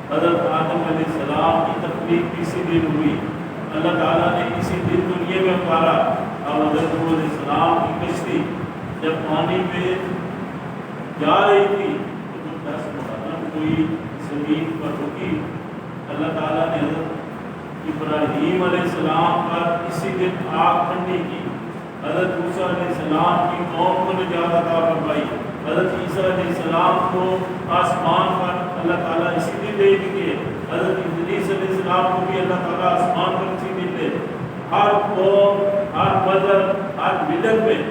حضرت آدم علیہ السلام کی تخلیق اسی دن ہوئی. اللہ تعالیٰ نے اسی دن دنیا میں اتارا. اب حضرت نوح علیہ السلام کی کشتی جب پانی میں جا رہی تھی تو 10 محرم کوئی زمین پر رکی. اللہ تعالیٰ نے حضرت ابراہیم علیہ السلام پر اسی دن آگ ٹھنڈی کی. حضرت موسیٰ علیہ السلام کی قوم کو نجات عطا فرمائی. حضرت عیسیٰ علیہ السلام کو آسمان پر اللہ تعالیٰ اسی دن لے گئے. حضرت ادریس علیہ السلام کو بھی اللہ تعالیٰ آسمان پر اسی دن لے. ہر قوم، ہر مذہب، ہر ملت میں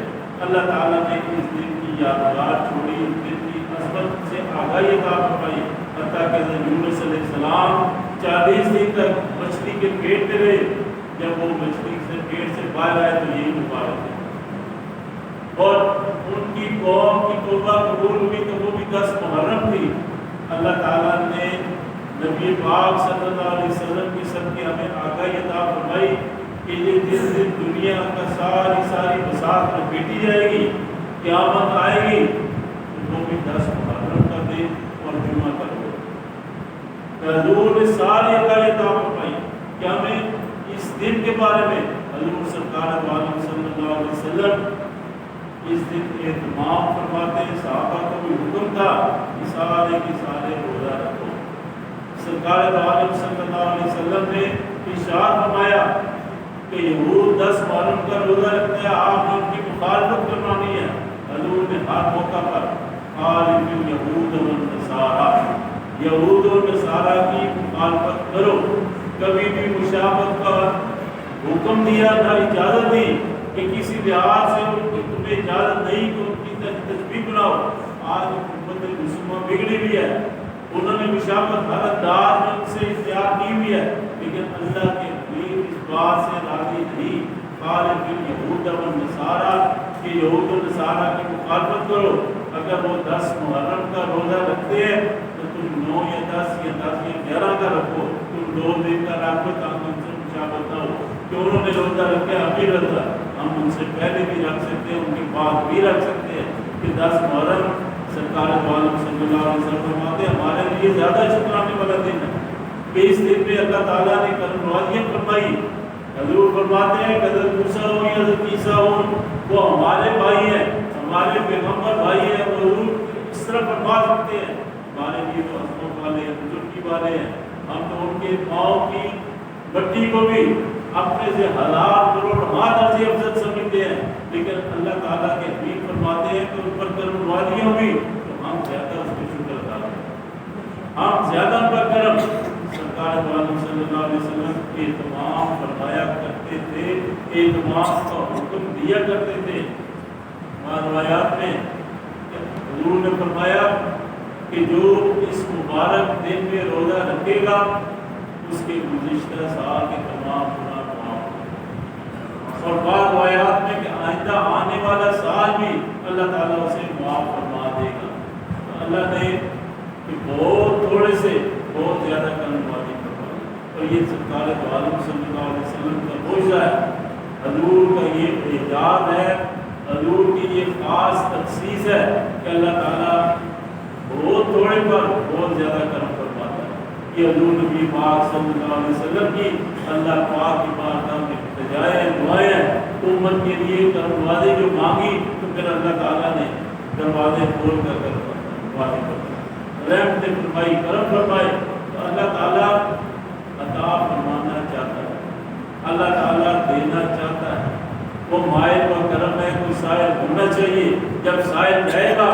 اللہ تعالیٰ نے اس دن کی یادگار چھوڑی، اس دن کی عظمت سے آگاہی عطا فرمائی. حتیٰ کہ حضرت یونس علیہ السلام 40 دن تک مچھلی کے پیٹ میں رہے. جب وہ مچھلی سے پیٹ سے باہر آئے تو یہی مبارک ہے. اور ان کی قوم کی توبہ قبول ہوئی تو وہ بھی 10 محرم تھی. اللہ تعالیٰ نے نبی پاک صلی اللہ علیہ وسلم کی صدقے ہمیں آگاہی عطا فرمائی کہ یہ جس دن دنیا کا ساری بساط لپیٹی جائے گی، قیامت آئے گی، تو وہ بھی 10 محرم کا دن اور جمعہ کا روز. حضور نے ساری آگاہی عطا فرمائی کہ ہمیں اس دن کے بارے میں حضور سرکار دو عالم صلی اللہ علیہ وسلم اس دن اہتمام فرماتے ہیں. صحابہ کو بھی حکم تھا کہ سارے کے سارے روزہ رکھو. سرکار دو عالم صلی اللہ علیہ وسلم نے ارشاد فرمایا کہ یہود 10 محرم کا روزہ رکھتے ہیں، آپ نے ان کی مخالفت کرنی ہے. حضور نے ہر موقع پر خالف الیہود والنصارى، یہود و نصارہ کی مخالفت کرو. کبھی بھی مشابہت کا حکم دیا نہ اجازت دی کہ کسی لحاظ سے ان کی تمہیں اجازت نہیں کہ ان کی تشبیہ بناؤ. آج امت مسلمہ بگڑی بھی ہے، انہوں نے مشابہت ہر انداز میں ان سے اختیار کی بھی ہے، لیکن اللہ کے حبیب اس بات سے راضی نہیں. خالف الیہود والنصارى کہ یہود و نصارہ کی مخالفت کرو. اگر وہ 10 محرم کا روزہ رکھتے ہیں تو تم 9 یا 10 یا 10 یا 11 کا رکھو. تم 2 دن کا رکھو تاکہ ان سے مشابہت نہ ہو کہ انہوں نے روزہ رکھا ہم بھی رکھا. ہم ان سے پہلے بھی رکھ سکتے ہیں، ان کے بعد بھی رکھ سکتے ہیں. کہ 10 محرم سرکار دو عالم صلی اللہ علیہ وسلم فرماتے ہیں ہمارے لیے زیادہ شکرانے والا دن ہے کہ اس دن میں اللہ تعالیٰ نے کرم نوازیاں فرمائی. حضور فرماتے ہیں کہ حضرت موسیٰ ہو یا حضرت عیسیٰ ہو، وہ ہمارے بھائی ہیں، ہمارے پیغمبر بھائی ہیں. وہ حضور اس طرح فرما سکتے ہیں ہمارے لیے تو عظمت والے ہیں، بزرگی والے ہیں. ہم تو ان کے پاؤں کی مٹی کو بھی اپنے سے 1000 کروڑ درجے افضل سمجھتے ہیں. لیکن اللہ تعالیٰ کے حبیب فرماتے ہیں کہ ان پر کرم نوازیاں ہوئی تو ہم زیادہ اس کے شکر ادا کریں، ہم زیادہ ان پر کرم. سرکار دو عالم صلی اللہ علیہ وسلم اہتمام فرمایا کرتے تھے، اہتمام کا حکم دیا کرتے تھے. روایات میں حضور نے فرمایا کہ جو اس مبارک دن میں روزہ رکھے گا اس کے گزشتہ سال کے تمام گناہ معاف. اور بعض روایات میں کہ آئندہ آنے والا سال بھی اللہ تعالیٰ اسے معاف فرما دے گا. اللہ نے کہ بہت تھوڑے سے بہت زیادہ کرم نوازی فرمائی. اور یہ سرکار دو عالم صلی اللہ علیہ وسلم کا معجزہ ہے، حضور کا یہ اعجاز ہے، حضور کی یہ خاص تخصیص ہے کہ اللہ تعالیٰ بہت تھوڑے پر بہت زیادہ کرم فرماتا ہے. یہ حضور نبی پاک صلی اللہ علیہ وسلم کی اللہ پاک کی بارگاہ میں التجائیں دعائیں ہیں. امت کے لیے کرم نوازی جو مانگی تو پھر اللہ تعالیٰ نے دروازے کھول کر نوازی فرمائی، رحمت فرمائی، کرم فرمائی. تو اللہ تعالیٰ عطا فرمانا چاہتا ہے، اللہ تعالیٰ دینا چاہتا ہے. وہ مائل و کرم ہے، کوئی سائل ہونا چاہیے. جب سائل جائے گا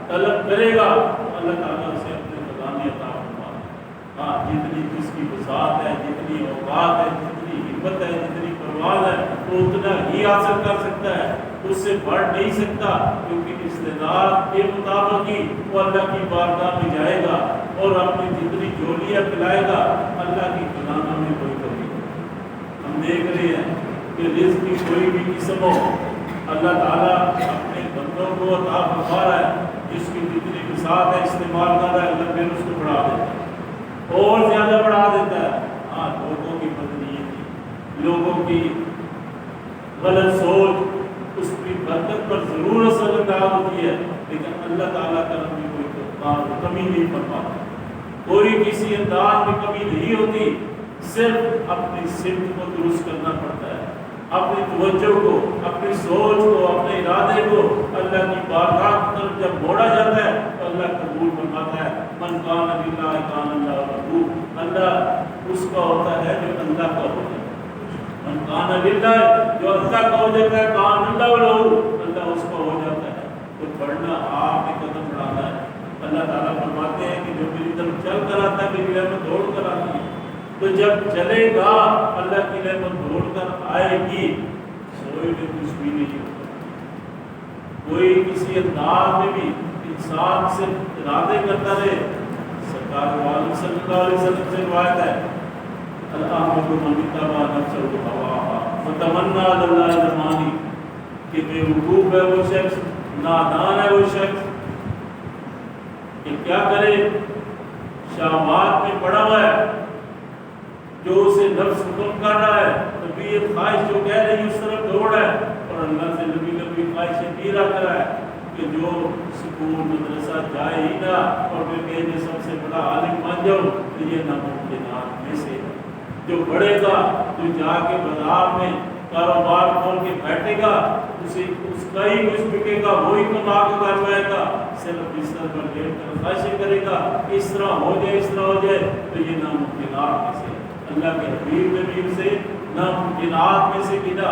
طلب کرے گا تو اللہ تعالیٰ اسے اپنے خزانے عطا فرمائے. ہاں جتنی جس کی وسعت ہے، جتنی اوقات ہے، جتنی ہمت ہے، جتنی پرواز ہے وہ اتنا ہی حاصل کر سکتا ہے، اس سے بڑھ نہیں سکتا. کیونکہ استعداد کے مطابق ہی وہ اللہ کی بارگاہ میں جائے گا اور اپنی جتنی جولیاں پلائے گا. اللہ کی خزانہ میں کوئی کمی نہیں. ہم دیکھ رہے ہیں کہ رزق کی کوئی بھی قسم ہو اللہ تعالیٰ اپنے بندوں کو عطا فرما رہا ہے. جس کی جتنی وسعت ہے استعمال کر رہا ہے، اللہ پھر اس کو بڑھا دیتا ہے اور زیادہ بڑھا دیتا ہے. ہاں لوگوں کی بدنیتی، لوگوں کی غلط سوچ اس کی برکت پر ضرور اثر انداز ہوتی ہے، لیکن اللہ تعالیٰ کا بھی کوئی کمی نہیں فرماتا، کوئی کسی انداز میں کمی نہیں ہوتی. صرف اپنی سمت کو درست کرنا پڑتا ہے. اپنی توجہ کو، اپنی سوچ کو، اپنے ارادے کو اللہ کی بارگاہ کی طرف جب موڑا جاتا ہے تو اللہ قبول فرماتا ہے۔ من کان للہ کان اللہ لہ، اللہ اس کا ہوتا ہے جو اللہ کا ہوتا ہے۔ من کان للہ، جو اللہ کا ہو جاتا ہے، کان اللہ لہ، اللہ اس کا ہو جاتا ہے۔ تو پڑھنا آپ نے قدم بڑھانا ہے۔ اللہ تعالیٰ فرماتے ہیں کہ جو میری طرف چل کر آتا ہے میری رحمت دوڑ کر آتی ہے۔ تو جب چلے گا اللہ کی رحمت دوڑ کر آئے گی، سوئے میں کچھ بھی نہیں ہوگا۔ کوئی کسی انداز میں بھی انسان سے ارادے کرتا رہے، سرکار والد صلی اللہ علیہ وسلم سے روایت ہے، الامر من اتبع نفسه هواها وتمنى على الله الاماني، کہ بے وقوف ہے وہ شخص، نادان ہے وہ شخص کہ کیا کرے، شہوات میں پڑا ہوا ہے، جو اسے نفس حکم کر رہا ہے، طبیعت خواہش جو کہہ رہی اس طرف دوڑ ہے، اور اللہ سے لمبی لمبی خواہشیں بھی رکھ رہا ہے کہ جو سکول مدرسہ جائے ہی نہ اور پھر کہے سب سے بڑا عالم بن جاؤ، تو یہ ناممکنات میں سے ہے۔ جو بڑھے گا، جو جا کے بازار میں کاروبار کھول کے بیٹھے گا، اسے اس کا ہی کچھ بکے گا، وہی کما کے کر پائے گا، صرف بستر پر لیٹ کر خواہشیں کرے گا اس طرح ہو جائے اس طرح ہو جائے، تو یہ ناممکنات میں سے ہے۔ اللہ کے حبیب نے بھی اسے ناممکنات میں سے گنا،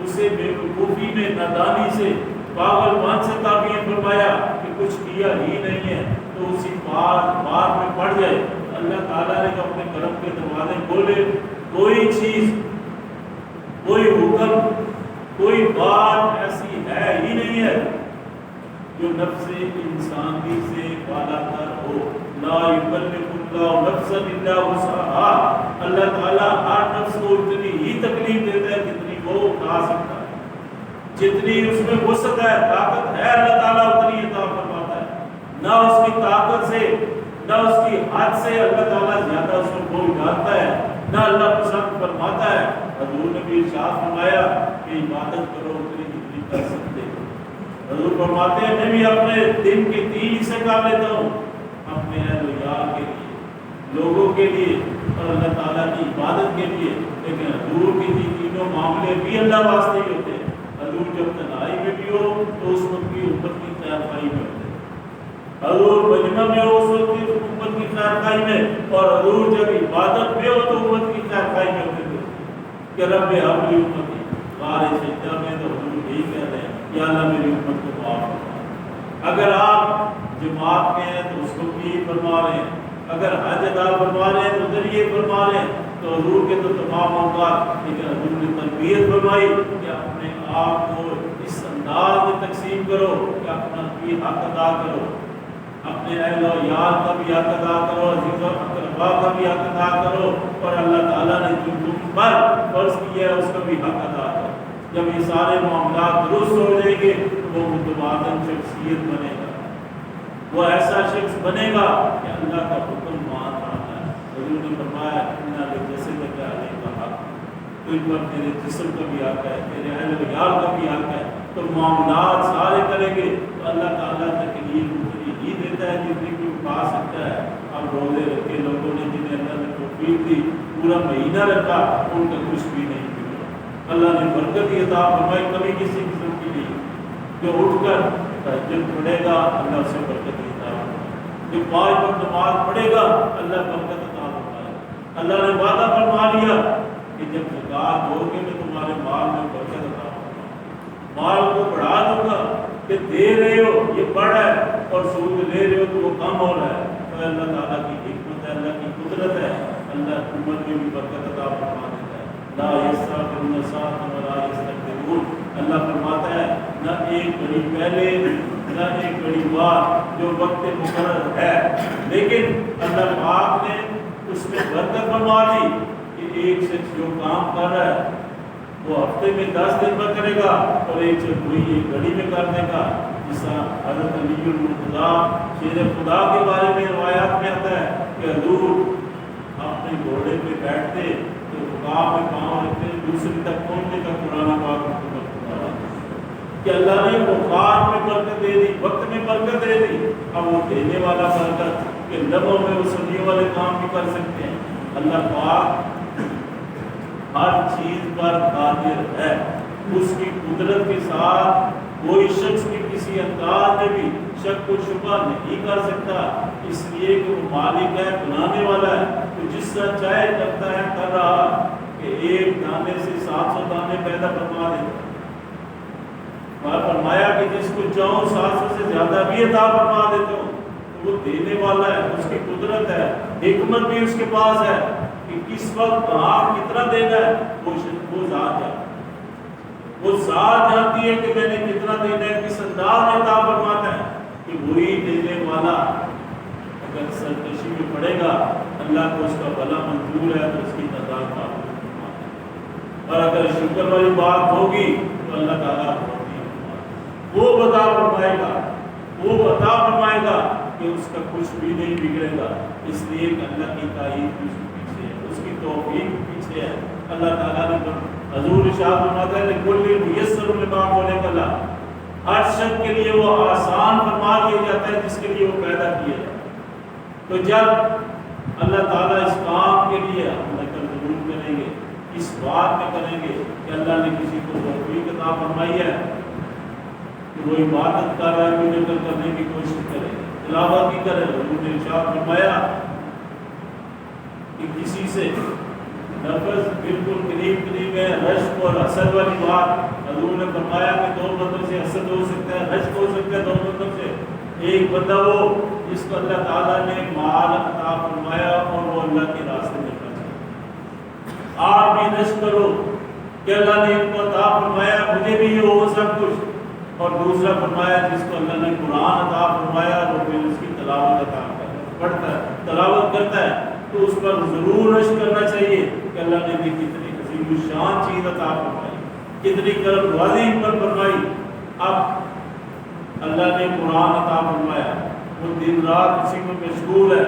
اسے بے وقوفی میں، نادانی سے، پاگل پن سے تعبیر فرمایا کہ کچھ کیا ہی نہیں ہے، تو اسی بات میں پڑ جائے۔ اللہ تعالیٰ نے اپنے کرم کے دروازے کھولے، کوئی چیز، کوئی حکم، کوئی بات ایسی ہے ہی نہیں ہے جو نفس انسانی سے بالا تر ہو۔ لا یکلف اللہ نفسا الا وسعها، اللہ تعالیٰ ہر نفس کو اتنی ہی تکلیف دیتا ہے جتنی وہ اٹھا سکتا ہے، جتنی اس میں وسعت ہے، طاقت ہے، اللہ تعالیٰ اتنی عطا فرماتا ہے۔ نہ اس کی طاقت سے، نہ اس کی حد سے اللہ تعالیٰ زیادہ اس میں بول ڈالتا ہے، نہ اللہ پسند فرماتا ہے۔ حضور نے بھی ارشاد فرمایا کہ عبادت کرو اتنی جتنی کر سکتے ہو۔ حضور فرماتے ہیں میں بھی اپنے دن کے 3 حصے کر لیتا ہوں، اپنے اہل و یار کے لیے، لوگوں کے لیے اور اللہ تعالیٰ کی عبادت کے لیے، لیکن حضور کے تینوں معاملے بھی اللہ واسطے ہی ہوتے ہیں۔ حضور جب تنہائی میں بھی ہو تو اس وقت کی امت کی خیرخواہی میں ہوتے ہیں، حضور مجمع میں ہو اس وقت کی امت کی خیرخواہی میں، اور حضور جب عبادت میں ہو تو امت کی خیرخواہی میں ہوتے ہیں کہ رب حبلی امتی، غار سجدہ میں تو حضور یہی کہہ رہے ہیں یا اللہ میری امت کو معاف کرنا۔ اگر آپ جماعت میں ہیں تو اس کو بھی فرما رہے ہیں، اگر حج ادا فرما رہے ہیں تو ذریعے فرما رہے ہیں، تو حضور کے تو تمام اوقات، لیکن حضور نے تربیت فرمائی کہ اپنے آپ کو اس انداز میں تقسیم کرو کہ اپنا بھی حق ادا کرو، اپنے اہل و یار کا بھی حق ادا کرو، عزیز و اقربا کا بھی حق ادا کرو، اور اللہ تعالیٰ نے جو تم پر فرض کیا ہے اس کا بھی حق ادا کرو۔ جب یہ سارے معاملات درست ہو جائیں گے تو وہ متوازن شخصیت بنے گا، وہ ایسا شخص بنے گا کہ اللہ کا حکم مان رہا ہے۔ حضور نے فرمایا جیسے لگا علیہ کا حق، تو ان پر تیرے جسم کا بھی حق ہے، تیرے اہل و یار کا بھی حق ہے۔ تو معاملات سارے کریں گے تو اللہ تعالیٰ تکلیف اتنی ہی دیتا ہے جتنی کوئی پا سکتا ہے۔ اب روزے رکھے لوگوں نے جنہیں اللہ نے توفیق دی، پورا مہینہ رکھا، ان کا کچھ بھی نہیں بگڑا۔ اللہ نے برکت عطا فرمائی، کبھی کسی قسم کی نہیں۔ جو اٹھ کر تہجد پڑھے گا اللہ اسے برکت عطا فرمائے، جو 5 وقت نماز پڑھے گا اللہ برکت عطا فرمائے۔ اللہ نے وعدہ فرما لیا کہ جب زکات دو گے میں تمہارے مال میں برکت عطا فرماؤں، مال کو بڑھا دوں گا کہ دے رہے ہو یہ بڑھ ہے اور سود لے رہے ہو تو وہ کم ہو رہا ہے۔ تو اللہ تعالیٰ کی حکمت ہے، اللہ کی قدرت ہے، اللہ امت میں بھی برکت عطا فرما دیتا ہے۔ لا یستغفرون ساعۃ ولا یستقدمون، اللہ فرماتا ہے نہ ایک گھڑی پہلے نہ ایک گھڑی بعد، جو وقت مقرر ہے، لیکن اللہ پاک نے اس میں برکت فرما دی کہ ایک شخص جو کام کر رہا ہے وہ ہفتے میں 10 دن میں کرے گا اور ایک شخص کوئی ایک گھڑی میں کر دے گا۔ جس طرح حضرت علی المرتضیٰ شیر خدا کے بارے میں روایات میں آتا ہے کہ حضور اپنے گھوڑے پہ بیٹھتے تو رکاب میں پاؤں رکھتے، دوسری تک پہنچنے کا قرآن پاک کہ اللہ نے اوقات میں برکت دے دی، وقت میں برکت دے دی۔ اب وہ دینے والا برکت کہ لمحوں میں وہ سننے والے کام بھی کر سکتے ہیں۔ اللہ پاک ہر چیز پر قادر ہے. اس کی قدرت کے ساتھ کوئی شخص بھی کسی انداز میں بھی شک و شبہ نہیں کر سکتا، اس لیے کہ وہ مالک ہے، بنانے والا ہے. تو جس طرح چاہے کرتا ہے کر رہا کہ ایک دانے سے 700 دانے پیدا فرما دیتا. اور فرمایا کہ جس کو چاہوں 700 سے زیادہ بھی عطا فرما دیتا ہوں. تو وہ دینے والا ہے، اس کی قدرت ہے، حکمت بھی اس کے پاس ہے کہ کس وقت کہاں کتنا دینا ہے. وہ ذات ہے، وہ ذات جانتی ہے کہ میں نے کتنا دینا ہے، کس انداز میں عطا فرماتا ہے. کہ وہی دینے والا اگر سرکشی میں پڑے گا، اللہ کو اس کا بھلا منظور ہے تو اس کی تعداد معلوم فرماتا ہے. اور اگر شکر والی بات ہوگی تو اللہ تعالیٰ وہ عطا فرمائے گا، وہ عطا فرمائے گا کہ اس کا کچھ بھی نہیں بگڑے گا. اس لیے کہ اللہ کی تائید بھی اس کے پیچھے ہے، اس کی توفیق بھی پیچھے ہے. اللہ تعالیٰ نے حضور ارشاد فرماتا ہے لِكُلٍّ مُيَسَّرٌ لِمَا خُلِقَ لَهُ. ہر شخص کے لیے وہ آسان فرما دیا جاتا ہے جس کے لیے وہ پیدا کیا ہے. تو جب اللہ تعالیٰ اس کام کے لیے ہم نقل ضرور کریں گے، اس بات میں کریں گے کہ اللہ نے کسی کو توفیق عطا فرمائی ہے کہ وہ عبادت کر رہا ہے، کوئی نقل کرنے کی کوشش کرے، تلاوت کی کرے. حضور نے ارشاد فرمایا کہ کسی سے لفظ بالکل قریب ہے، رشک اور حسد والی بات. حضور نے فرمایا کہ 2 بندوں سے حسد ہو سکتا ہے، رشک ہو سکتا ہے 2 بندوں سے. ایک بندہ وہ جس کو اللہ تعالیٰ نے مال عطا فرمایا اور وہ اللہ کے راستے میں خرچ. آپ بھی رشک کرو کہ اللہ نے ان کو عطا فرمایا، مجھے بھی یہ ہو سب کچھ. اور دوسرا فرمایا جس کو اللہ نے قرآن عطا فرمایا وہ پھر اس کی تلاوت عطا پڑھتا ہے، تلاوت کرتا ہے، تو اس پر ضرور رشک کرنا چاہیے کہ اللہ نے بھی کتنی عظیم الشان چیز عطا فرمائی، کتنی کرم نوازی ان پر فرمائی. اب اللہ نے قرآن عطا فرمایا، وہ دن رات اسی میں مشغول ہے،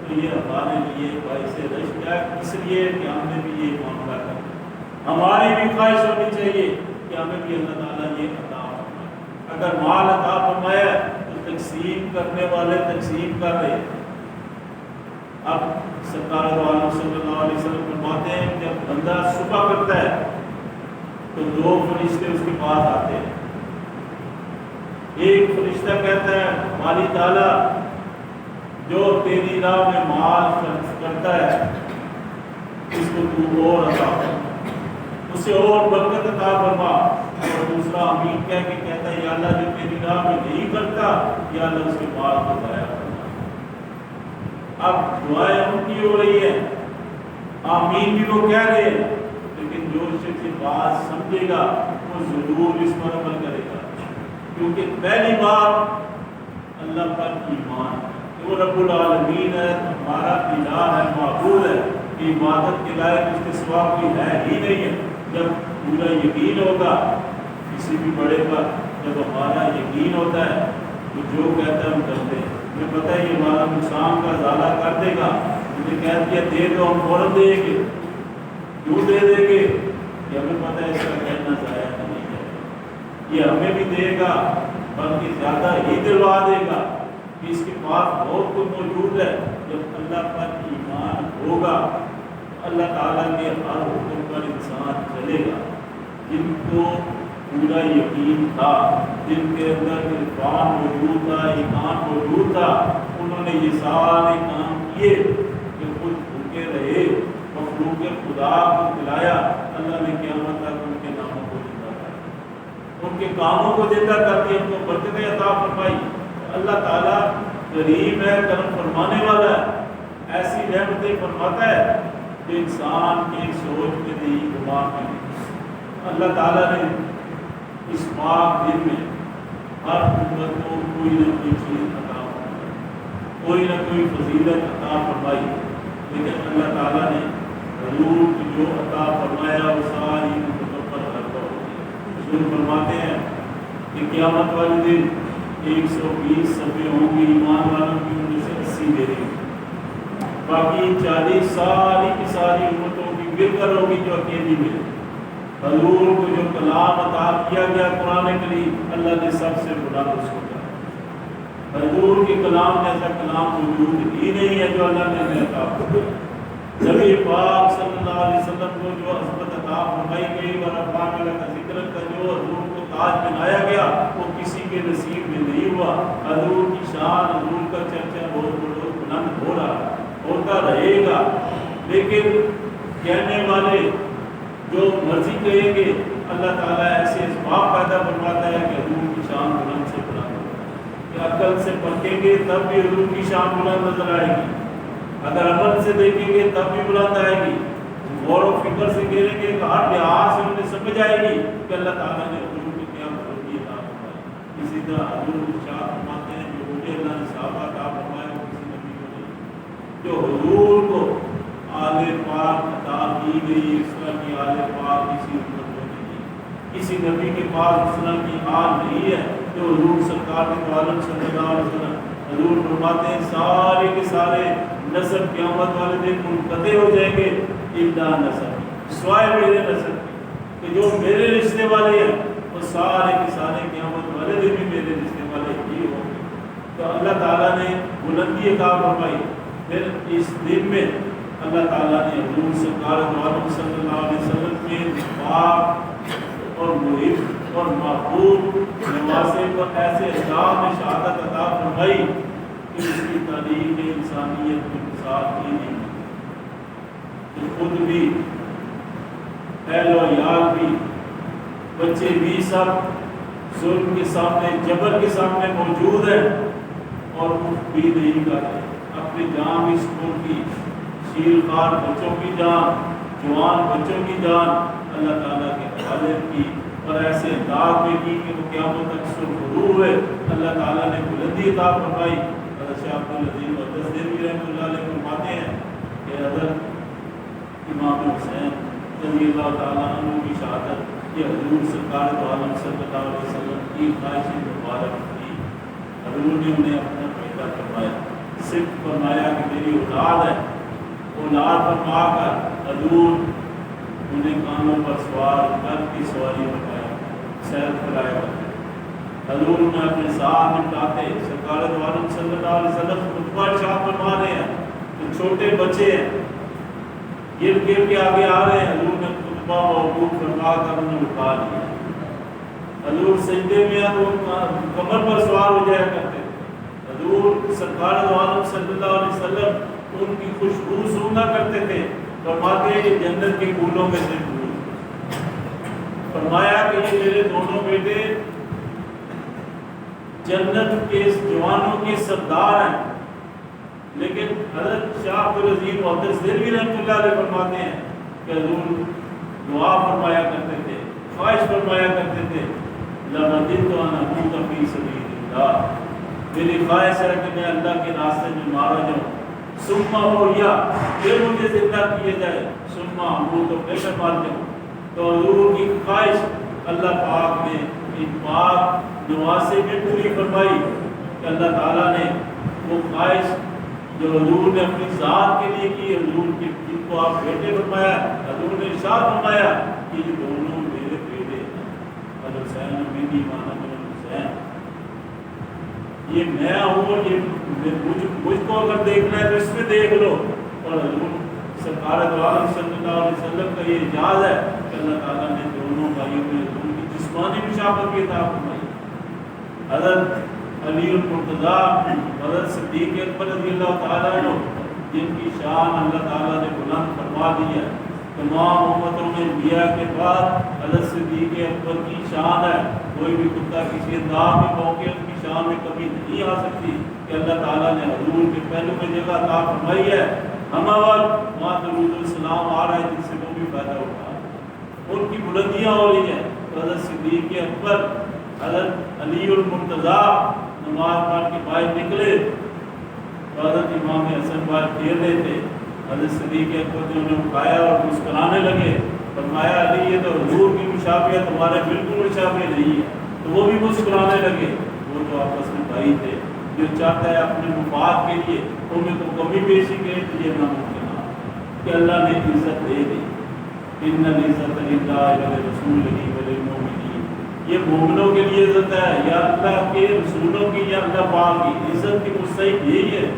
تو یہ ہمارے لیے باعث رشک ہے. اس لیے کہ ہم نے بھی یہ معاملہ کرنا، ہماری بھی خواہش ہونی چاہیے کہ ہمیں بھی اللہ تعالیٰ یہ عطا فرمائے. اگر مال عطا فرمایا تو تقسیم کرنے والے تقسیم کر رہے. اب سرکار عالم صلی اللہ علیہ وسلم فرماتے ہیں جب بندہ صبح کرتا ہے تو 2 فرشتے اس کے پاس آتے ہیں. ایک فرشتہ کہتا ہے مالی تعالیٰ جو تیری راہ میں مال خرچ کرتا ہے اس کو تو اور عطا فرما، اسے اور برکت عطا فرما. اور دوسرا امین کہہ کے کہتا ہے یا اللہ جو تیری راہ میں نہیں کرتا یا اللہ اس کے مال کو ضائع کرنا. اب دعائیں ان کی ہو رہی ہے، آمین بھی وہ کہہ رہے ہیں، لیکن جو شخص بات سمجھے گا وہ ضرور اس پر عمل کرے گا. کیونکہ پہلی بات اللہ پر ایمان کہ وہ رب العالمین ہے، ہمارا الہ ہے، معبود ہے، کہ عبادت کے لائق اس کے سوا کوئی ہے ہی نہیں ہے. جب پورا یقین ہوگا کسی بھی بڑے پر، جب ہمارا یقین ہوتا ہے تو جو کہتا ہے ہم کرتے ہیں. ہمیں پتہ ہے یہ ہمارا نقصان کا ازالہ کر دے گا. ہمیں کہہ دیا دے دو ہم فوراً دیں گے، کیوں دے دیں گے کہ ہمیں پتہ ہے اس کا کہنا ضائع نہیں ہے. یہ ہمیں بھی دے گا بلکہ زیادہ ہی دلوا دے گا کہ اس کے پاس بہت کچھ موجود ہے. جب اللہ پر ایمان ہوگا اللہ تعالیٰ کے ہر حکم پر انسان چلے گا. جن کو پورا یقین تھا، جن کے اندر عرفان موجود تھا، ایمان موجود تھا، انہوں نے یہ سارے کام کیے کہ خود بھوکے رہے، مخلوق خدا کو کھلایا. اللہ نے قیامت تک ان کے ناموں کو زندہ کر، ان کے کاموں کو زندہ کر دیا، ان کو برکتیں عطا فرمائی. اللہ تعالیٰ کریم ہے، کرم فرمانے والا ہے، ایسی رحمتیں فرماتا ہے کہ انسان کی سوچ میں نہیں، دماغ میں نہیں. اللہ تعالیٰ نے اس پاک دن میں ہر امت کو کوئی نہ کوئی چیز عطا فرمائی، کوئی نہ کوئی فضیلت عطا فرمائی. لیکن اللہ تعالیٰ نے حضور کو جو عطا فرمایا وہ ساری امتوں پر غلبہ ہو گیا. حضور فرماتے ہیں کہ قیامت والے دن 120 صفیں ہوں گی ایمان والوں کی، ان میں سے 80 میرے، باقی 40 ساری کی ساری امتوں کی مل کر ہوگی جو اکیلی ملے. حضور کو جو کلام عطا کیا گیا قرآن کریم، اللہ نے سب سے بلند اس کو کہا. حضور کے کلام جیسا کلام موجود ہی نہیں ہے جو اللہ نے عطا کیا. نبی پاک صلی اللہ علیہ وسلم کو جو عظمت عطا فرمائی گئی اور افعال کا ذکر کا جو حضور کو تاج بنایا گیا وہ کسی کے نصیب میں نہیں ہوا. حضور کی شان، حضور کا چرچا بہت بلند ہو رہا ہے، ہوتا رہے گا. لیکن کہنے والے جو مرضی کہیں گے، اللہ تعالیٰ ایسے اسباب پیدا فرماتا ہے کہ حضور کی شان بلند سے بلند ہو. کہ عقل سے پرکھیں گے تب بھی حضور کی شان بلند نظر آئے گی، اگر عمل سے دیکھیں گے تب بھی بلند آئے گی. غور و فکر سے کہیں گے کہ ہر لحاظ سے انہیں سمجھ آئے گی کہ اللہ تعالیٰ نے حضور کی کیا بلندی عطا فرمائی. اسی طرح حضور شاہ فرماتے ہیں جو مجھے اللہ نے صحابہ عطا فرمایا وہ کسی نبی کو نہیں. جو حضور کو آل پاک عطا کی گئی اس طرح کی آل پاک کسی امت کو نہیں، کسی نبی کے پاس اس طرح کی آل نہیں ہے جو حضور سرکار کے عالم صلی اللہ علیہ وسلم. حضور فرماتے ہیں سارے کے سارے نسب قیامت والے دن منقطع ہو جائیں گے الا نسب، سوائے میرے نسب کہ جو میرے رشتے والے ہیں وہ سارے کے سارے قیامت والے دن بھی میرے رشتے والے ہی ہوں گے. تو اللہ تعالیٰ نے بلندی عطا فرمائی. پھر اس دن میں اللہ تعالیٰ نے حضور سرکار عالم صلی اللہ علیہ وسلم کے پاک اور محب اور محبوب نواسے پر ایسے احکام میں شہادت عطا فرمائی کہ اس کی تاریخ انسانیت میں مثال کی نہیں. کہ خود بھی، اہل و عیال بھی، بچے بھی سب ظلم کے سامنے، جبر کے سامنے موجود ہیں اور اٹھ بھی نہیں کرتے. اپنی جان بھی سکون کی، شیر خار بچوں کی جان، جوان بچوں کی جان اللہ تعالیٰ کے حوالے کی اور ایسے انداز میں کی کہ وہ قیامت تک سرخرو ہوئے. اللہ تعالیٰ نے بلندی عطا فرمائی. حضرت شاہ عبدالعزیز مقدس دہلوی رحمۃ اللہ علیہ فرماتے ہیں کہ حضرت امام حسین رضی اللہ تعالیٰ عنہ کی شہادت یہ حضور سرکار دو عالم صلی اللہ علیہ وسلم کی خواہش مبارک تھی. حضور نے انہیں اپنا بیٹا فرمایا، صرف فرمایا کہ میری اولاد ہے. اولاد فرما کر حضور انہیں کانوں پر سوار گھر کی سواری بنایا، سیر کرایا کرتے. حضور انہیں اپنے ساتھ نپٹاتے. سرکار دو عالم صلی اللہ علیہ وسلم خطبہ ارشاد فرما رہے ہیں تو چھوٹے بچے ہیں گر گر کے آگے آ رہے ہیں. حضور نے خطبہ موقوف فرما کر انہیں اٹھا لیا. حضور سجدے میں کمر پر سوار ہو جایا کرتے. حضور سرکار دو عالم صلی اللہ علیہ وسلم ان کی خوشبو سونگا کرتے تھے. فرماتے ہیں کہ جنت کے پھولوں میں سے پھول. فرمایا کہ یہ میرے دونوں بیٹے جنت کے جوانوں کے سردار ہیں. لیکن حضرت شاہ عبدالعزیز مقدس دہلوی رحمۃ اللہ علیہ فرماتے ہیں کہ حضور دعا فرمایا کرتے تھے، خواہش فرمایا کرتے تھے لَمَدِدْتُ أَنْ أَمُوتَ فِي سَبِيلِ اللَّهِ، میری خواہش ہے کہ میں اللہ کے راستے میں مارا جاؤں. ثم احیا، پھر مجھے زندہ کیا جائے. ثم اموت، تو پھر میں مار جاؤں. تو حضور کی خواہش اللہ پاک نے ان پاک نواسے میں پوری فرمائی کہ اللہ تعالیٰ نے وہ خواہش جو حضور نے اپنی ذات کے لیے کی، حضور کے جن کو آپ بیٹے فرمایا، حضور نے ارشاد فرمایا کہ یہ دونوں میرے بیٹے ہیں، حسین بن ایمان بن حسین. یہ میں ہوں اور یہ مجھ کو اگر دیکھنا ہے تو اس میں دیکھ لو. اور حضور سرکار دو عالم صلی اللہ علیہ وسلم کا یہ اعجاز ہے کہ اللہ تعالیٰ نے دونوں بھائیوں میں حضور کی جسمانی مشابہت کی عطا فرمائی. حضرت علی المرتضیٰ، حضرت صدیق اکبر رضی اللہ تعالیٰ عنہ جن کی شان اللہ تعالیٰ نے بلند فرما دی ہے. تمام امتوں میں انبیاء کے بعد حضرت صدیق اکبر کی شان ہے. کوئی بھی کتا کسی انداز میں موقع ان کی شان میں کبھی نہیں آ سکتی کہ اللہ تعالیٰ نے حضور کے پہلو میں جگہ عطا فرمائی ہے. ہم وقت وہاں درود السلام آ رہا ہے جن سے وہ بھی پیدا ہوتا ہے، ان کی بلندیاں ہو رہی ہیں. حضرت صدیق اکبر، حضرت علی المرتضیٰ نماز پڑھ کے باہر نکلے، حضرت امام حسن باہر پھیر رہے تھے. حضرت صدیق اکبر نے انہیں اٹھایا اور مسکرانے لگے. فرمایا علی یہ تو حضور کی مشابہت تمہارے بالکل مشابہ نہیں ہے. تو وہ بھی مسکرانے لگے. وہ تو آپس میں بھائی تھے. جو چاہتا ہے اپنے مفاد کے لیے انہیں تو کمی بیشی کرے تو یہ ناممکن ہے کہ اللہ نے عزت دے دی. ان العزت للہ ولرسولہ وللمؤمنین، یہ مومنوں کے لیے عزت ہے یا اللہ کے رسولوں کی یا اللہ پاک کی عزت کی مستحق یہی ہے.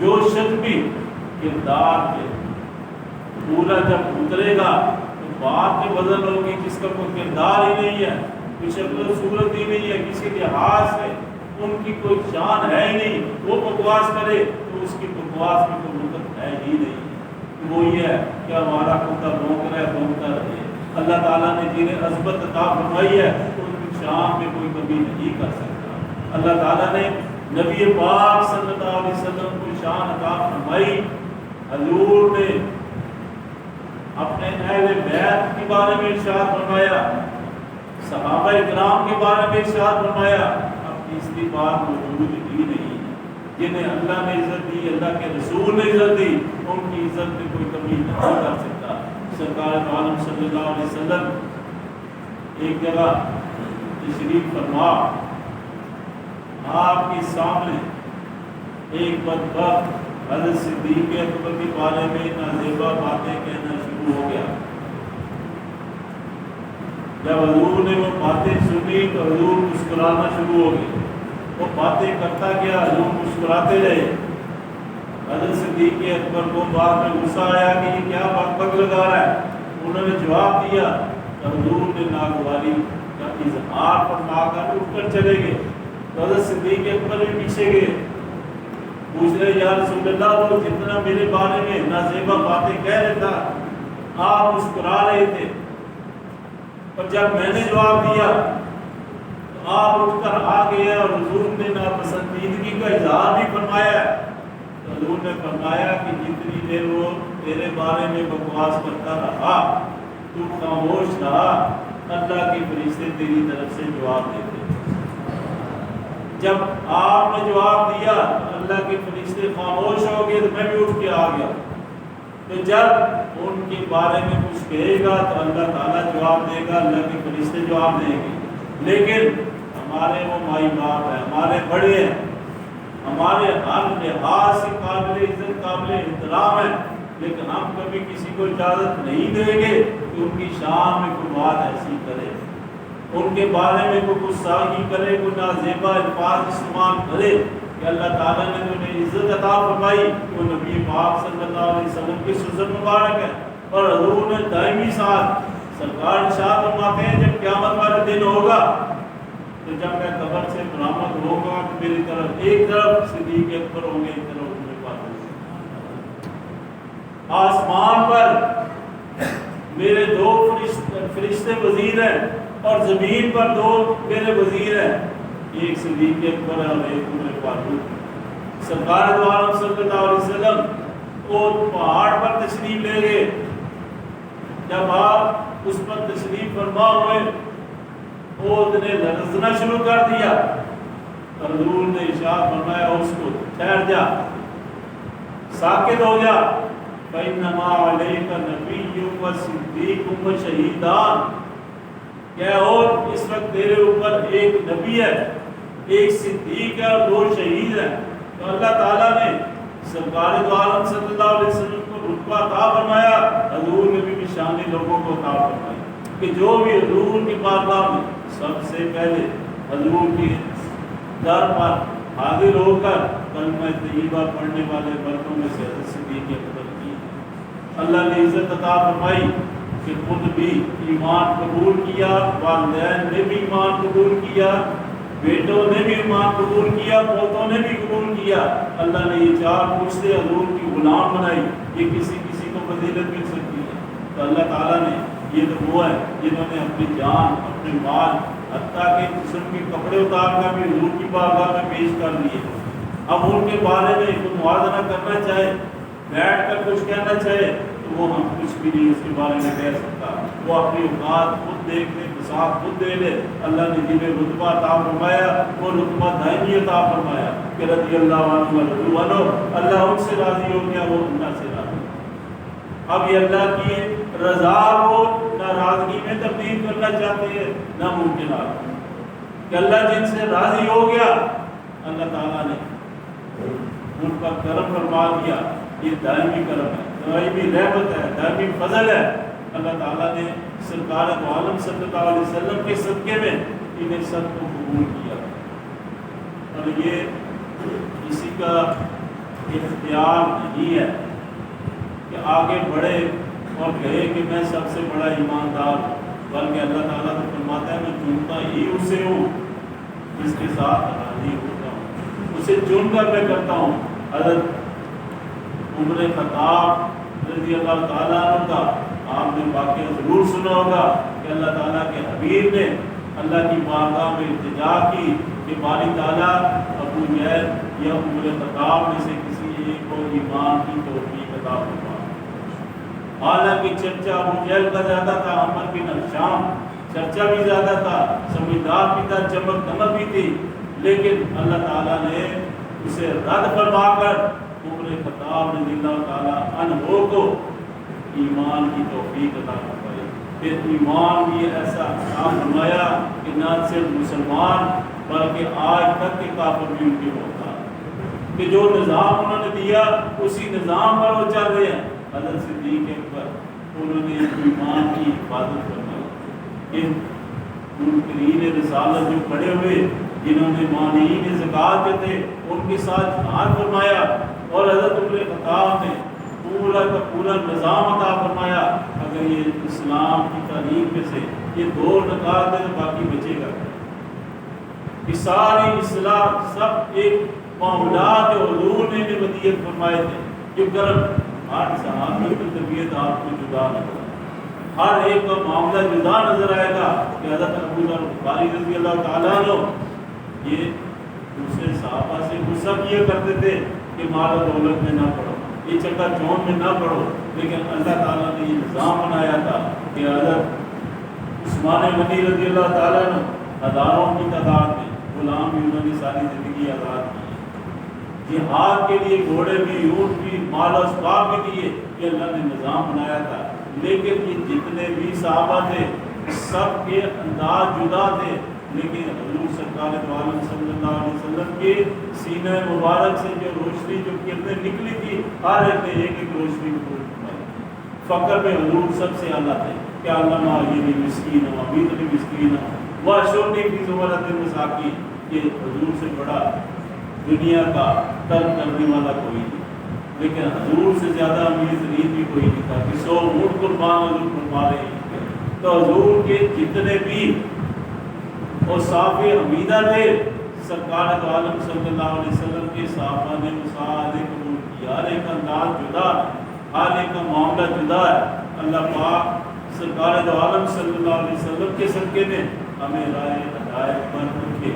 جو شخص بھی کردار کے پورا جب اترے گا تو بات کے بدل ہوگی جس کا کوئی کردار ہی نہیں ہے، کوئی شکل و صورت ہی نہیں ہے، کسی لحاظ سے ان کی کوئی شان ہے ہی نہیں، وہ بکواس کرے تو اس کی بکواس میں کوئی مدت ہے ہی نہیں۔ وہ یہ ہے کہ ہمارا خدا بونکتا ہے بونکتا رہے۔ اللہ تعالیٰ نے جنہیں عظمت عطا فرمائی ہے ان کی شان میں کوئی کمی نہیں کر سکتا۔ اللہ تعالیٰ نے نبی پاک صلی اللہ علیہ وسلم کو شان عطا فرمائی۔ حضور نے اپنے اہل بیت کے بارے میں ارشاد فرمایا، صحابہ کرام کے بارے میں ارشاد فرمایا، اب تیسری بات موجود ہی نہیں۔ جنہیں اللہ نے عزت دی، اللہ کے رسول نے عزت دی، ان کی عزت میں کوئی کمی نہیں کر سکتا۔ سرکار عالم صلی اللہ علیہ وسلم ایک جگہ تشریف فرما، آپ کے سامنے ایک بدبخت حضرت صدیق اکبر کے بارے میں نازیبا باتیں کہنا شروع ہو گیا۔ جب حضور نے وہ باتیں سنی تو حضور مسکرانا شروع ہو گئے۔ وہ باتیں کرتا گیا، حضور مسکراتے رہے۔ حضرت صدیق اکبر کو بعد میں غصہ آیا کہ یہ کیا بک بک لگا رہا ہے۔ انہوں نے جواب دیا تو حضور نے ناگواری کا اظہار فرما کر اٹھ کر چلے گئے۔ تو حضرت صدیق اکبر بھی پیچھے گئے، پوچھ رہے یا رسول اللہ وہ جتنا میرے بارے میں نازیبا باتیں کہہ رہا تھا آپ مسکرا رہے تھے، اور جب میں نے جواب دیا تو آپ اٹھ کر آ گئے اور حضور نے ناپسندیدگی کا اظہار بھی فرمایا۔ تو حضور نے فرمایا کہ جتنی دیر وہ تیرے بارے میں بکواس کرتا رہا تو خاموش رہا، اللہ کے فرشتے تیری طرف سے جواب دیتے۔ جب آپ نے جواب دیا اللہ کے فرشتے خاموش ہو گئے تو میں بھی اٹھ کے آ گیا۔ تو جب ان کے بارے میں کچھ کہے گا تو اللہ تعالیٰ جواب دے گا، اللہ کے فرشتے جواب دیں گے۔ لیکن ہمارے وہ مائی باپ ہیں، ہمارے بڑے ہیں، ہمارے ہر لحاظ سے قابل عزت قابل احترام ہیں، لیکن ہم کبھی کسی کو اجازت نہیں دیں گے کہ ان کی شان میں کوئی بات ایسی کرے، ان کے بارے میں کوئی غصہ ہی کرے، کوئی نازیبا الفاظ استعمال کرے کہ اللہ تعالیٰ نے انہیں عزت عطا فرمائی کہ وہ نبی پاک صلی اللہ علیہ وسلم کی سنت مبارک ہے۔ اور حضور نے دائمی ساتھ سرکار ارشاد فرماتے ہیں جب قیامت والا دن ہوگا تو جب میں قبر سے برآمد ہوگا تو میری طرف ایک طرف صدیق اکبر ہوں گے، ایک طرف عمر فاروق۔ آسمان پر میرے دو فرشتے وزیر ہیں اور زمین پر دو میرے وزیر ہیں، ایک صدیق اکبر ہے اور ایک عمر فاروق۔ سرکار دو عالم صلی اللہ علیہ وسلم وہ پہاڑ پر تشریف لے گئے۔ جب آپ اس پر تشریف فرما ہوئے اونٹ نے لرزنا شروع کر دیا، حضور نے ارشاد فرمایا اس کو ٹھہر جا، ساکت ہو جا، فإنما علیک نبی و صدیق و شہیدان، کہ اور اس وقت تیرے اوپر ایک نبی ہے، ایک صدیق ہے اور دو شہید ہیں۔ تو اللہ تعالیٰ نے سرکار دو عالم صلی اللہ علیہ وسلم کو رتبہ عطا فرمایا، حضور نے بھی نشانی لوگوں کو عطا فرمائی کہ جو بھی حضور کی بارگاہ میں سب سے پہلے حضور کی در پر حاضر ہو کر کلمہ طیبہ پڑھنے والے مردوں میں سے حضرت صدیق اکبر کی اللہ نے عزت عطا فرمائی کہ خود بھی ایمان قبول کیا، والدین نے بھی ایمان قبول کیا، بیٹوں نے بھی ایمان قبول کیا، پوتوں نے بھی قبول کیا۔ اللہ نے یہ چار پشتے حضور کی غلام بنائی، یہ کسی کسی کو فضیلت مل سکتی ہے۔ تو اللہ تعالیٰ نے یہ تو وہ ہے جنہوں نے اپنی جان اپنے مال حتیٰ کہ جسم کے کپڑے اتار کر بھی حضور کی بارگاہ میں پیش کر دیے۔ اب ان کے بارے میں کوئی موازنہ کرنا چاہے، بیٹھ کر کچھ کہنا چاہے تو وہ ہم کچھ بھی نہیں اس کے بارے میں کہہ سکتا۔ وہ اپنی اوقات خود دیکھ لے، بساط خود دے لے۔ اللہ نے جنہیں رتبہ عطا فرمایا وہ رتبہ دائمی عطا فرمایا کہ رضی اللہ عنہ ورضوا عنہ، اللہ ان سے راضی ہو گیا، وہ اللہ سے راضی۔ اب یہ اللہ کی رضا کو ناراضگی میں تبدیل کرنا چاہتے ہیں، ناممکنات کہ اللہ جن سے راضی ہو گیا اللہ تعالیٰ نے ان پر کرم فرما دیا۔ یہ دائمی کرم ہے، دائمی رحمت ہے، دائمی فضل ہے۔ اللہ تعالیٰ نے سرکار دو عالم صلی اللہ علیہ وسلم کے صدقے میں انہیں سب کو قبول کیا، اور یہ کسی کا اختیار نہیں ہے کہ آگے بڑھے اور کہے کہ میں سب سے بڑا ایماندار ہوں، بلکہ اللہ تعالیٰ تو فرماتا ہے میں چنتا ہی اسے ہوں جس کے ساتھ راضی ہوتا ہوں، اسے چن کر میں کرتا ہوں۔ حضرت عمر خطاب رضی اللہ تعالیٰ عنہ کا آپ نے واقعہ ضرور سنا ہوگا کہ اللہ تعالیٰ کے حبیب نے اللہ کی بارگاہ میں التجا کی کہ باری تعالیٰ ابو جہل یا عمر خطاب میں سے کسی ایک کو ایمان کی توفیق عطا فرما۔ حالانکہ چرچا ابو جہل کا زیادہ تھا، عمر بن ہشام چرچا بھی زیادہ تھا، سمجھدار بھی تھا، چمک دمک بھی تھی، لیکن اللہ تعالیٰ نے اسے رد فرما کر عمر خطاب رضی اللہ تعالیٰ عنہ کو ایمان کی توفیق عطا فرمائی۔ پھر ایمان بھی ایسا عطا فرمایا کہ نہ صرف مسلمان بلکہ آج تک کے کافر بھی ان کے محتاج، کہ جو نظام انہوں نے دیا اسی نظام پر وہ چل رہے ہیں۔ حضرت صدیق اکبر انہوں نے ایمان کی حفاظت فرمائی۔ ان منکرین رسالت جو کھڑے ہوئے جنہوں نے مانعین زکوٰۃ جو تھے ان کے ساتھ جہاد فرمایا، اور حضرت عمر خطاب نے پورا کا پورا نظام عطا فرمایا۔ اگر یہ اسلام کی تعلیم میں سے یہ دو نکات ہے تو باقی بچے گا۔ یہ ساری اصلاح سب ایک معاملات حضور نے ودیت فرمائے تھے جو کرم ہر صحابی کی طبیعت آپ کو جدا نظر ہر ایک کا معاملہ جدا نظر آئے گا کہ حضرت ابو ذر غفاری رضی اللہ تعالیٰ عنہ یہ دوسرے صحابہ سے وہ سب یہ کرتے تھے کہ مال و دولت میں نہ پڑھو، یہ چکا چون میں نہ پڑھو، لیکن اللہ تعالیٰ نے یہ نظام بنایا تھا کہ حضرت عثمان غنی رضی اللہ تعالیٰ عنہ ہزاروں کی تعداد میں غلام بھی انہوں نے ساری زندگی آزاد کی، جہاد کے لیے گھوڑے بھی، اونٹ بھی، مال و اسباب بھی دیے، یہ اللہ نے نظام بنایا تھا۔ لیکن یہ جتنے بھی صحابہ تھے سب کے انداز جدا تھے، لیکن حضور سرکار دو عالم صلی اللہ علیہ وسلم کے سینہ مبارک سے جو روشنی جو کرنے نکلی تھی ہر ایک نے ایک ایک روشنی کو فقر میں حضور سب سے اعلیٰ تھے کہ علامہ یہ بھی مسکین ہو، ابھی بھی مسکین ہو، وہ شوٹی کی زمرت مساکین، یہ حضور سے بڑا دنیا کا ترک کرنے والا کوئی نہیں، لیکن حضور سے زیادہ امیر ترین بھی کوئی نہیں تھا کہ 100 اونٹ قربان حضور فرما رہے ہیں۔ تو حضور کے جتنے بھی اور صاحب حمیدہ تھے سرکار دو عالم صلی اللہ علیہ وسلم کے صحابہ نے مساعدے قبول کیا، ہر ایک انداز جدا ہے، ہر ایک کا معاملہ جدا ہے۔ اللہ پاک سرکار دو عالم صلی اللہ علیہ وسلم کے صدقے میں ہمیں رائے ہدایت پر رکھے،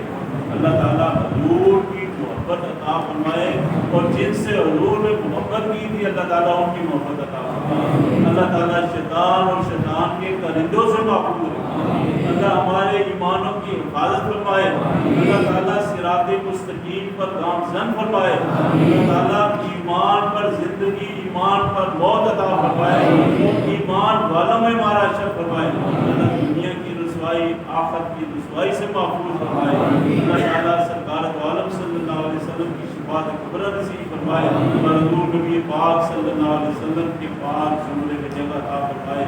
اللہ تعالیٰ حضور کی محبت عطا فرمائے، اور جن سے حضور نے محبت کی تھی اللہ تعالیٰ ان کی محبت عطا فرمائے، اللہ تعالیٰ شیطان اور شیطان کے کرندوں سے محفوظ رکھے، اللہ ہمارے ایمانوں کی حفاظت فرمائے، اللہ تعالیٰ صراط مستقیم پر گامزن فرمائے، اللہ تعالیٰ ایمان پر زندگی، ایمان پر موت عطا فرمائے، ایمان والوں میں ہمارا اشر فرمائے، اللہ دنیا کی رسوائی آخرت کی رسوائی سے محفوظ فرمائے، اللہ تعالیٰ سرکار دو عالم صلی اللہ علیہ وسلم کی شفاعت کبریٰ نصیب فرمائے، اور حضور نبی پاک صلی اللہ علیہ وسلم کے پاک زمرے میں جگہ عطا فرمائے۔